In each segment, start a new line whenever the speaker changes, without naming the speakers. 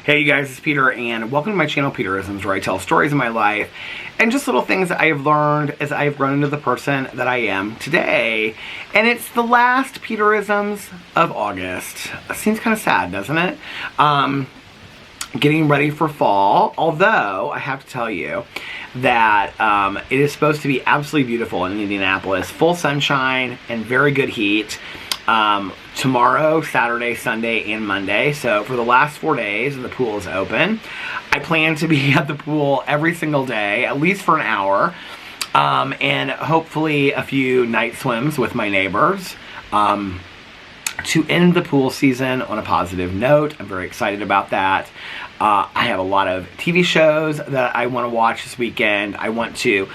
Hey you guys, it's Peter and welcome to my channel Peterisms, where I tell stories of my life and just little things that I have learned as I have grown into the person that I am today. And it's the last Peterisms of August. It seems kind of sad, doesn't it? Getting ready for fall, although I have to tell you that it is supposed to be absolutely beautiful in Indianapolis. Full sunshine and very good heat. Tomorrow, Saturday, Sunday, and Monday. So for the last 4 days, the pool is open. I plan to be at the pool every single day, at least for an hour, and hopefully a few night swims with my neighbors. To end the pool season on a positive note. I'm very excited about that. I have a lot of TV shows that I want to watch this weekend. I want to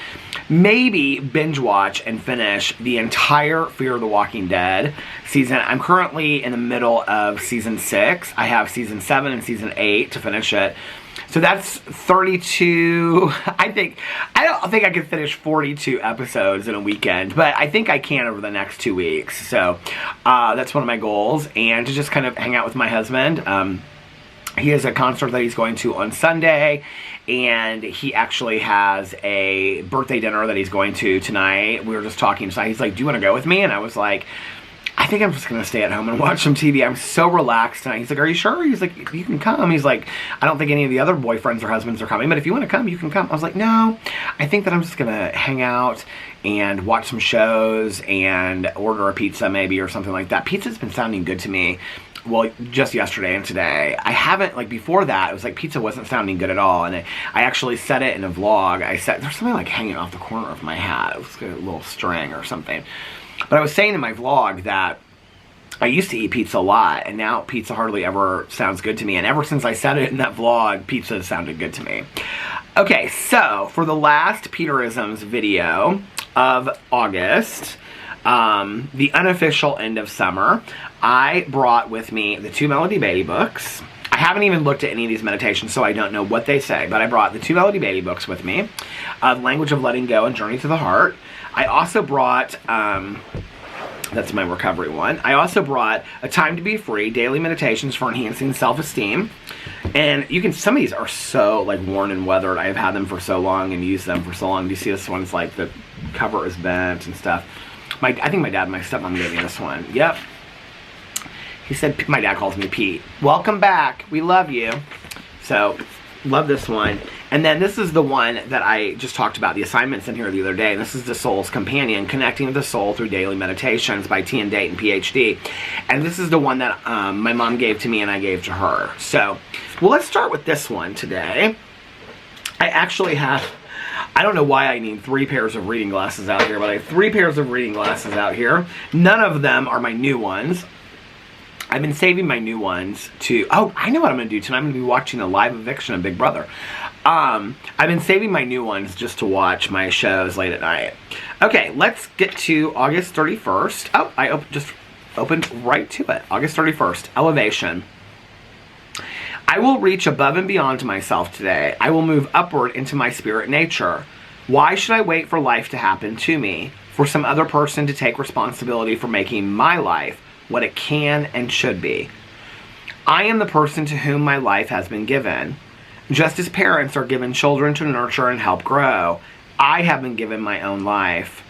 maybe binge watch and finish the entire Fear the Walking Dead season. I'm currently in the middle of season 6. I have season 7 and season 8 to finish it. So that's 32, I don't think I can finish 42 episodes in a weekend, but I think I can over the next 2 weeks. So that's one of my goals, and to just kind of hang out with my husband. He has a concert that he's going to on Sunday, and he actually has a birthday dinner that he's going to tonight. We were just talking, so he's like, do you want to go with me? And I was like, I think I'm just going to stay at home and watch some TV. I'm so relaxed tonight. He's like, are you sure? He's like, you can come. He's like, I don't think any of the other boyfriends or husbands are coming, but if you want to come, you can come. I was like, no, I think that I'm just going to hang out and watch some shows and order a pizza maybe or something like that. Pizza's been sounding good to me. Well, just yesterday and today. I haven't, like before that, it was like pizza wasn't sounding good at all. And I actually said it in a vlog. I said, there's something like hanging off the corner of my hat. It was like a little string or something. But I was saying in my vlog that I used to eat pizza a lot, and now pizza hardly ever sounds good to me. And ever since I said it in that vlog, pizza sounded good to me. Okay, so for the last Peterisms video of August, the unofficial end of summer, I brought with me the 2 Melody Beatty books. I haven't even looked at any of these meditations, so I don't know what they say, but I brought the 2 Melody Beatty books with me, Language of Letting Go and Journey to the Heart. I also brought, that's my recovery one, I also brought A Time to Be Free, Daily Meditations for Enhancing Self-Esteem. And you can, some of these are so like worn and weathered. I've had them for so long and used them for so long. You see this one's like the cover is bent and stuff. I think my dad and my stepmom gave me this one. Yep. He said, my dad calls me Pete. Welcome back. We love you. So, love this one. And then this is the one that I just talked about, the assignments in here the other day. And this is The Soul's Companion, Connecting with the Soul Through Daily Meditations by T. and Dayton, PhD. And this is the one that my mom gave to me and I gave to her. So, well, let's start with this one today. I actually have, I don't know why I need 3 pairs of reading glasses out here, but I have 3 pairs of reading glasses out here. None of them are my new ones. I've been saving my new ones to, oh, I know what I'm going to do tonight. I'm going to be watching a live eviction of Big Brother. I've been saving my new ones just to watch my shows late at night. Okay, let's get to August 31st. Oh, I just opened right to it. August 31st, Elevation. I will reach above and beyond myself today. I will move upward into my spirit nature. Why should I wait for life to happen to me? For some other person to take responsibility for making my life what it can and should be. I am the person to whom my life has been given. Just as parents are given children to nurture and help grow, I have been given my own life.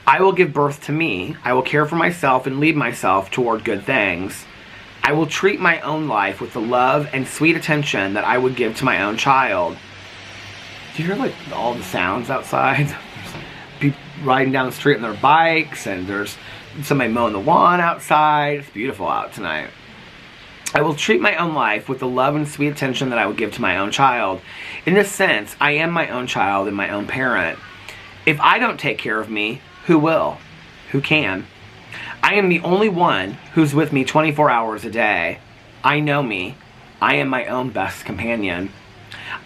I will give birth to me. I will care for myself and lead myself toward good things. I will treat my own life with the love and sweet attention that I would give to my own child. Do you hear like all the sounds outside? There's people riding down the street on their bikes, and there's somebody mowing the lawn outside. It's beautiful out tonight. I will treat my own life with the love and sweet attention that I would give to my own child. In this sense, I am my own child and my own parent. If I don't take care of me, who will? Who can? I am the only one who's with me 24 hours a day. I know me. I am my own best companion.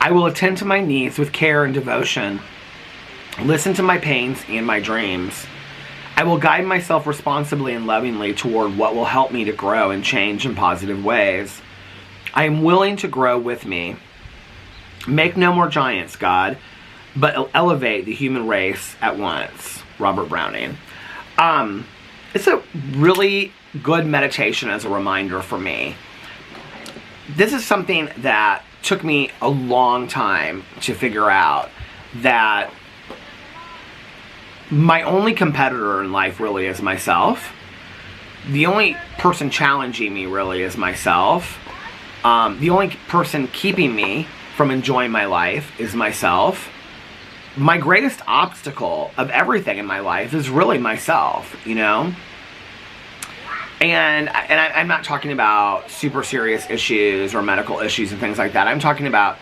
I will attend to my needs with care and devotion. Listen to my pains and my dreams. I will guide myself responsibly and lovingly toward what will help me to grow and change in positive ways. I am willing to grow with me. Make no more giants, God, but elevate the human race at once. Robert Browning. It's a really good meditation as a reminder for me. this is something that took me a long time to figure out, that my only competitor in life really is myself. The only person challenging me really is myself. The only person keeping me from enjoying my life is myself. My greatest obstacle of everything in my life is really myself, you know? And I'm not talking about super serious issues or medical issues and things like that. I'm talking about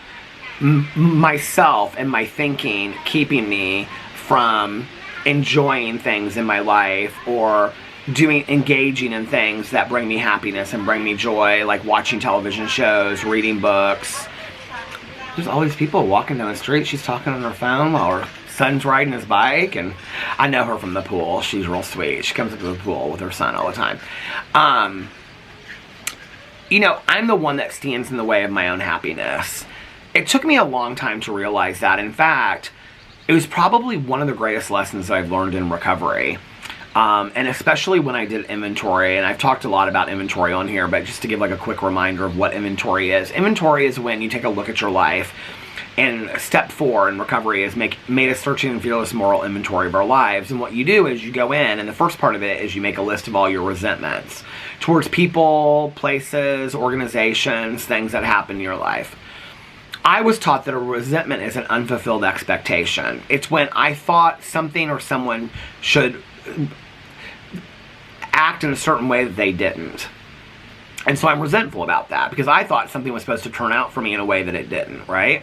myself and my thinking keeping me from enjoying things in my life, or engaging in things that bring me happiness and bring me joy, like watching television shows, reading books. There's all these people walking down the street. She's talking on her phone while her son's riding his bike, and I know her from the pool. She's real sweet. She comes up to the pool with her son all the time. You know, I'm the one that stands in the way of my own happiness. It took me a long time to realize that. In fact, it was probably one of the greatest lessons I've learned in recovery. And especially when I did inventory, and I've talked a lot about inventory on here, but just to give like a quick reminder of what inventory is. Inventory is when you take a look at your life, and step 4 in recovery is made a searching and fearless moral inventory of our lives. And what you do is you go in, and the first part of it is you make a list of all your resentments towards people, places, organizations, things that happen in your life. I was taught that a resentment is an unfulfilled expectation. It's when I thought something or someone should act in a certain way that they didn't. And so I'm resentful about that because I thought something was supposed to turn out for me in a way that it didn't, right?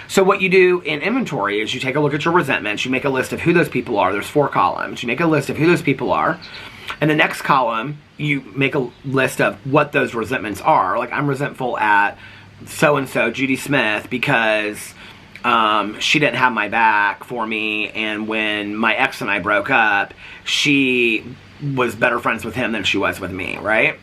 So what you do in inventory is you take a look at your resentments, you make a list of who those people are. There's 4 columns. You make a list of who those people are. And the next column, you make a list of what those resentments are. Like, I'm resentful at so-and-so, Judy Smith, because she didn't have my back for me, and when my ex and I broke up, she was better friends with him than she was with me, right?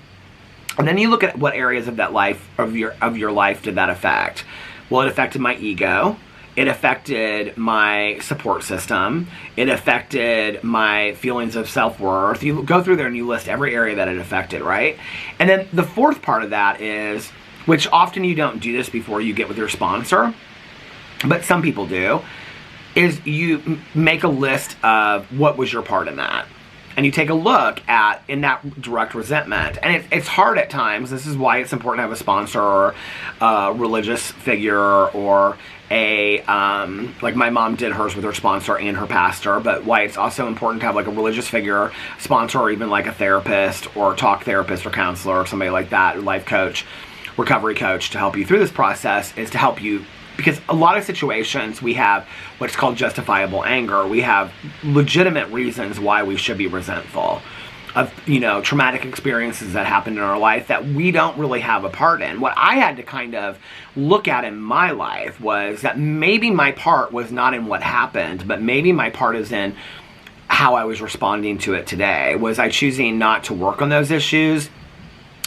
And then you look at what areas of that life, of your life, did that affect. Well, it affected my ego. It affected my support system. It affected my feelings of self-worth. You go through there and you list every area that it affected, right? And then the fourth part of that is, which often you don't do this before you get with your sponsor, but some people do, is you make a list of what was your part in that. And you take a look at, in that direct resentment. And it's hard at times. This is why it's important to have a sponsor or a religious figure, or a, like my mom did hers with her sponsor and her pastor, but why it's also important to have like a religious figure, sponsor, or even like a therapist or talk therapist or counselor or somebody like that, life coach, recovery coach, to help you through this process, is to help you. Because a lot of situations we have what's called justifiable anger. We have legitimate reasons why we should be resentful of, you know, traumatic experiences that happened in our life that we don't really have a part in. What I had to kind of look at in my life was that maybe my part was not in what happened, but maybe my part is in how I was responding to it today. Was I choosing not to work on those issues?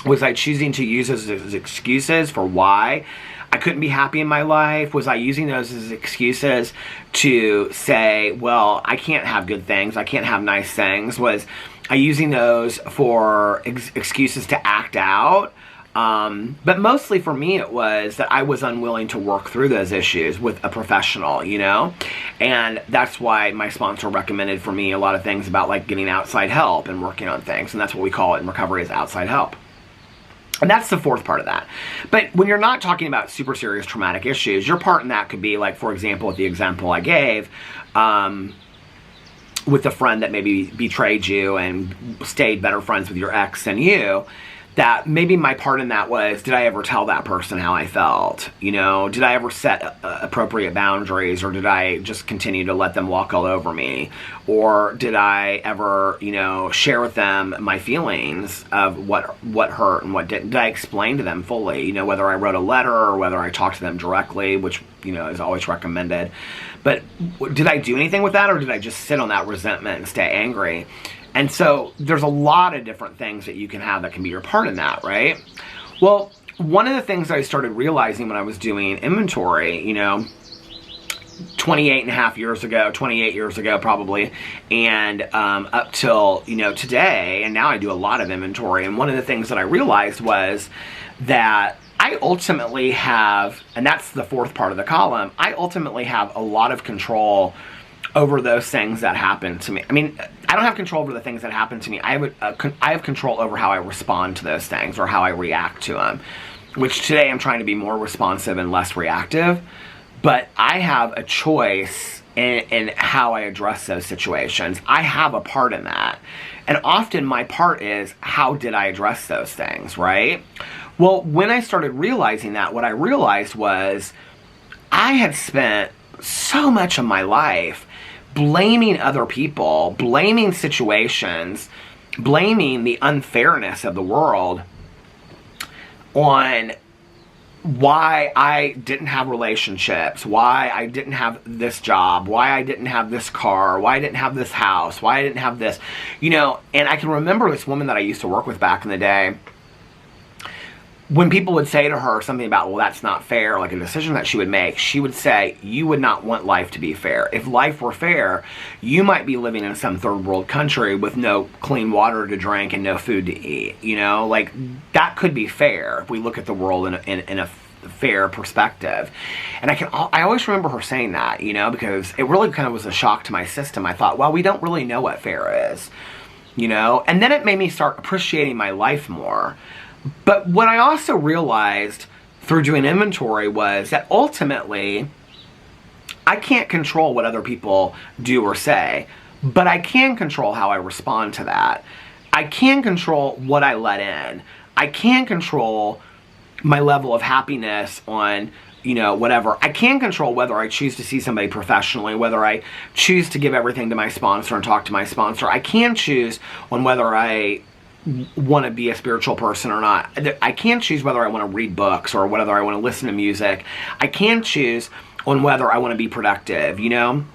Was I choosing to use those as excuses for why I couldn't be happy in my life? Was I using those as excuses to say, well, I can't have good things, I can't have nice things? Was I using those for excuses to act out? But mostly for me it was that I was unwilling to work through those issues with a professional, you know? And that's why my sponsor recommended for me a lot of things about like getting outside help and working on things. And that's what we call it in recovery, is outside help. And that's the fourth part of that. But when you're not talking about super serious traumatic issues, your part in that could be like, for example, with the example I gave, with a friend that maybe betrayed you and stayed better friends with your ex than you, that maybe my part in that was, did I ever tell that person how I felt? You know, did I ever set appropriate boundaries, or did I just continue to let them walk all over me? Or did I ever, you know, share with them my feelings of what hurt and what didn't? Did I explain to them fully, you know, whether I wrote a letter or whether I talked to them directly, which, you know, is always recommended. But did I do anything with that, or did I just sit on that resentment and stay angry? And so there's a lot of different things that you can have that can be your part in that, right? Well, one of the things I started realizing when I was doing inventory, you know, 28 years ago probably, and up till, you know, today, and now I do a lot of inventory, and one of the things that I realized was that I I ultimately have, and that's the fourth part of the column, I ultimately have a lot of control over those things that happen to me. I mean, I don't have control over the things that happen to me. I have control over how I respond to those things or how I react to them, which today I'm trying to be more responsive and less reactive. But I have a choice in how I address those situations. I have a part in that. And often my part is, how did I address those things, right? Well, when I started realizing that, what I realized was I had spent so much of my life blaming other people, blaming situations, blaming the unfairness of the world on why I didn't have relationships, why I didn't have this job, why I didn't have this car, why I didn't have this house, why I didn't have this, you know. And I can remember this woman that I used to work with back in the day, when people would say to her something about, well, that's not fair, like a decision that she would make, she would say, you would not want life to be fair. If life were fair, you might be living in some third world country with no clean water to drink and no food to eat. You know, like, that could be fair if we look at the world in a fair perspective. And I always remember her saying that, you know, because it really kind of was a shock to my system. I thought, well, we don't really know what fair is, you know. And then it made me start appreciating my life more. But what I also realized through doing inventory was that ultimately I can't control what other people do or say, but I can control how I respond to that. I can control what I let in. I can control my level of happiness on, you know, whatever. I can control whether I choose to see somebody professionally, whether I choose to give everything to my sponsor and talk to my sponsor. I can choose on whether I want to be a spiritual person or not. I can choose whether I want to read books or whether I want to listen to music. I can choose on whether I want to be productive, you know.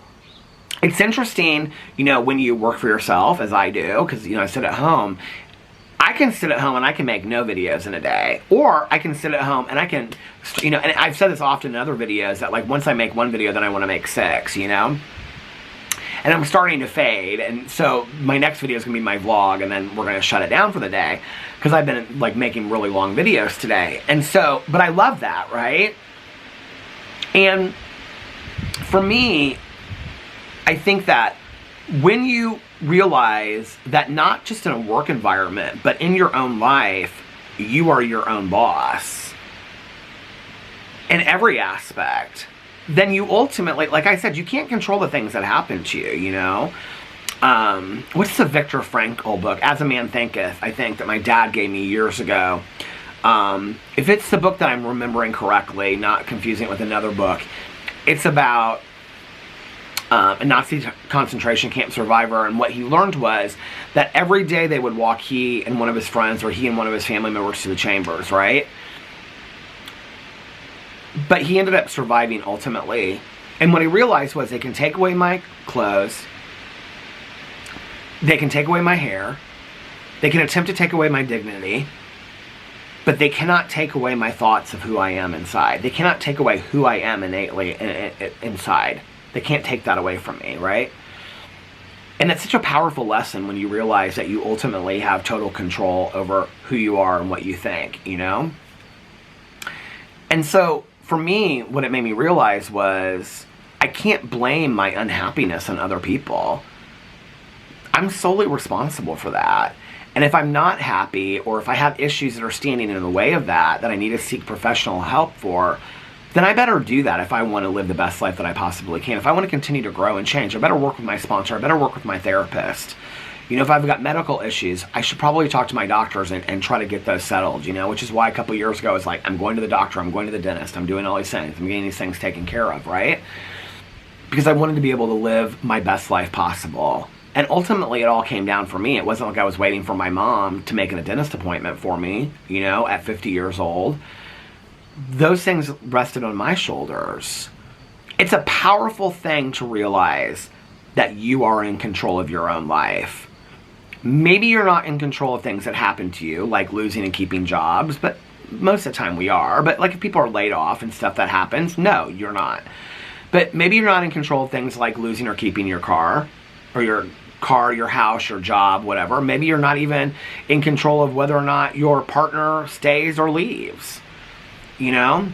It's interesting, you know, when you work for yourself, as I do, because, you know, I sit at home. I can sit at home and I can make no videos in a day. Or I can sit at home and I can, you know, and I've said this often in other videos, that like once I make one video, then I want to make 6, you know. And I'm starting to fade, and so my next video is going to be my vlog, and then we're going to shut it down for the day, because I've been, like, making really long videos today. And so, but I love that, right? And for me, I think that when you realize that not just in a work environment, but in your own life, you are your own boss in every aspect, then you ultimately, like I said, you can't control the things that happen to you, you know? What's the Viktor Frankl book? As a Man Thinketh, I think, that my dad gave me years ago. If it's the book that I'm remembering correctly, not confusing it with another book, it's about a Nazi concentration camp survivor, and what he learned was that every day they would walk, he and one of his friends, or he and one of his family members, to the chambers, right? But he ended up surviving ultimately. And what he realized was, they can take away my clothes, they can take away my hair, they can attempt to take away my dignity, but they cannot take away my thoughts of who I am inside. They cannot take away who I am innately inside. They can't take that away from me, right? And it's such a powerful lesson when you realize that you ultimately have total control over who you are and what you think, you know? And so, for me, what it made me realize was, I can't blame my unhappiness on other people. I'm solely responsible for that. And if I'm not happy, or if I have issues that are standing in the way of that I need to seek professional help for, then I better do that if I want to live the best life that I possibly can. If I want to continue to grow and change, I better work with my sponsor. I better work with my therapist. You know, if I've got medical issues, I should probably talk to my doctors and try to get those settled, you know, which is why a couple years ago I was like, I'm going to the doctor, I'm going to the dentist, I'm doing all these things, I'm getting these things taken care of, right? Because I wanted to be able to live my best life possible. And ultimately, it all came down for me. It wasn't like I was waiting for my mom to make a dentist appointment for me, you know, at 50 years old. Those things rested on my shoulders. It's a powerful thing to realize that you are in control of your own life. Maybe you're not in control of things that happen to you, like losing and keeping jobs, but most of the time we are. But like if people are laid off and stuff that happens, no, you're not. But maybe you're not in control of things like losing or keeping your car, or your house, your job, whatever. Maybe you're not even in control of whether or not your partner stays or leaves. you know?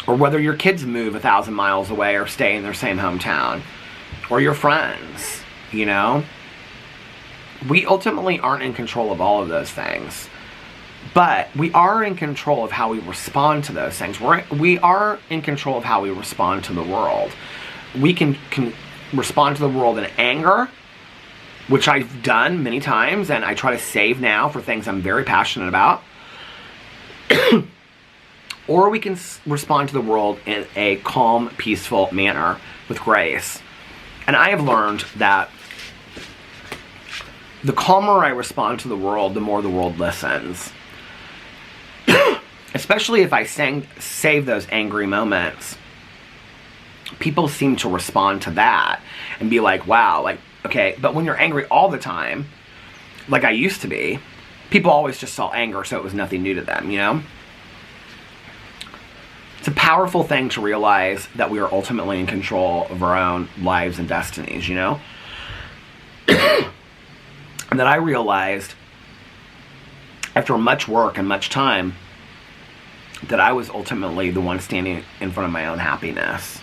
Or whether your kids move 1,000 miles away or stay in their same hometown. Or your friends, you know? We ultimately aren't in control of all of those things. But we are in control of how we respond to those things. We are in control of how we respond to the world. We can respond to the world in anger, which I've done many times, and I try to save now for things I'm very passionate about. Or we can respond to the world in a calm, peaceful manner with grace. And I have learned that the calmer I respond to the world, the more the world listens. Especially if I save those angry moments. People seem to respond to that and be like, wow, like, okay. But when you're angry all the time, like I used to be, people always just saw anger, so it was nothing new to them, you know? It's a powerful thing to realize that we are ultimately in control of our own lives and destinies, you know? And that I realized, after much work and much time, that I was ultimately the one standing in front of my own happiness.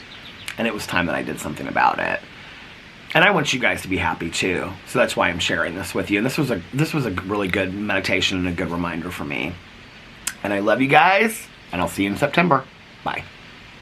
And it was time that I did something about it. And I want you guys to be happy too. So that's why I'm sharing this with you. And this was a really good meditation and a good reminder for me. And I love you guys, and I'll see you in September. Bye.